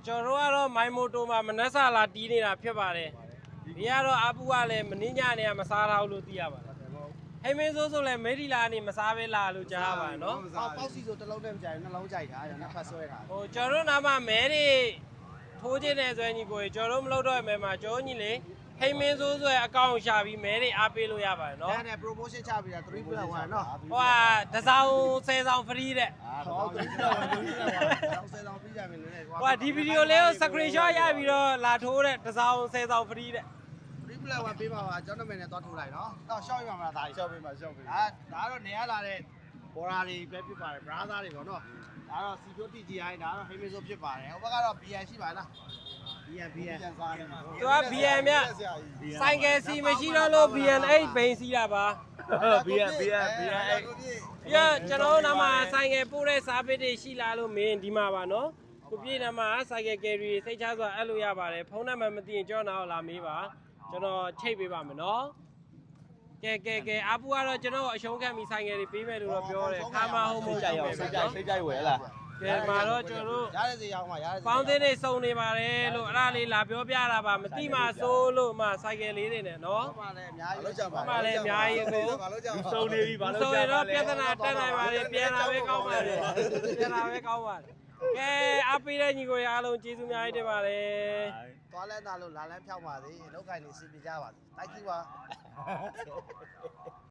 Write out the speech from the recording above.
ကျွန်တော်ကတော့မိုင်းမိုတိုမှာမနှက်စာလာတီးနေတာဖြစ်ပါတယ်ဒီကတော့အပူကလည်းမင်းညနေကမစားတော့လို့သိရပါတယ်ဟိမင်းစိုးဆိုလည်းမေဒီလာနေမစားပဲလာလို့ကြားပါတယ်နော်ပေါက်စီဆိုတစ်လုံးနဲ့မကြိုက်ဘူးနှလုံးကြိုက်တာနှစ်ဖက်ဆွဲတာဟိုကျွန်တော်တို့နားမှာမဲတွေထိုးခြင်းနဲ့ဆိုရင်ညီကိုကျွန်တော်တို့မလုပ်တော့မဲမှာကျွန်တော်ညီလေဟိမင်းစိုးဆိုအကောင့်ရှာပြီးမဲတွေအားပေးလို့ရပါတယ်နော်ဒါနဲ့ promotion ချပေးတာ3+1နော်ဟိုကတစောင်း10ဆောင် free တဲ့ဟော3+1 10ဆောင်ပြီးကြမယ်လို့လေဟိုကဒီဗီဒီယိုလေးကို screenshot ရပြီးတော့လာထိုးတဲ့တစောင်း10ဆောင် free တဲ့3+1ပေးပါပါကျွန်တော်နာမည်နဲ့သွားထိုးလိုက်နော်တော့ရှော့ပြပါမလားဒါကြီးရှော့ပေးပါရှော့ပေးဒါတော့နေရလာတဲ့ဘော်ရာတွေပဲဖြစ်ပါတယ် brother တွေပေါ့နော်ဒါတော့ security GI ဒါတော့ဟိမင်းစိုးဖြစ်ပါတယ်ဟိုဘက်ကတော့ BN ရှိပါလားBN စားနေမှာ သူက BN မြဆိုင်ကယ်စီမရှိတော့လို့ BN 8ဘိန်းစီးတာပါ BN ပြကျွန်တော်နာမှာဆိုင်ကယ်ပို့တဲ့စားပစ်တွေရှိလားလို့မင်းဒီမှာပါနော်ကိုပြေးနာမှာဆိုင်ကယ်ကယ်ရီစိတ်ချစွာအဲ့လိုရပါတယ်ဖုန်းနံပါတ်မသိရင်ကျွန်တော်လာမေးပါကျွန်တော်ချိတ်ပေးပါမယ်နော်ကဲအပူကတော့ကျွန်တော်အရှုံးခံပြီးဆိုင်ကယ်တွေပေးမယ်လို့တော့ပြောတယ်ခါမဟုတ်မို့စိတ်ကြိုက်ဝယ်လားကဲမှာတော့ကျွန်တော်တို့ရတဲ့စီအောင်ပါရတဲ့စီပေါင်းသေးတွေစုံနေပါတယ်လို့အဲ့ဒါလေးလာပြောပြတာပါမတိမှစိုးလို့မှဆိုင်ကယ်လေးတွေနဲ့နော်မှလည်းအများကြီးမှလည်းအများကြီးကို စုံနေပြီဘာလို့ဆိုရင်တော့ပြဿနာတက်နိုင်ပါလေပြန်လာပဲကောင်းပါလေပြန်လာပဲကောင်းပါကဲအပေးတဲ့ညီကိုရအားလုံးကျေးဇူးများတင်ပါတယ်သွားလဲသားလို့လာလဲဖြောက်ပါသေးလောက်ကင်နေစီပြကြပါသေးတိုက်ကြည့်ပါ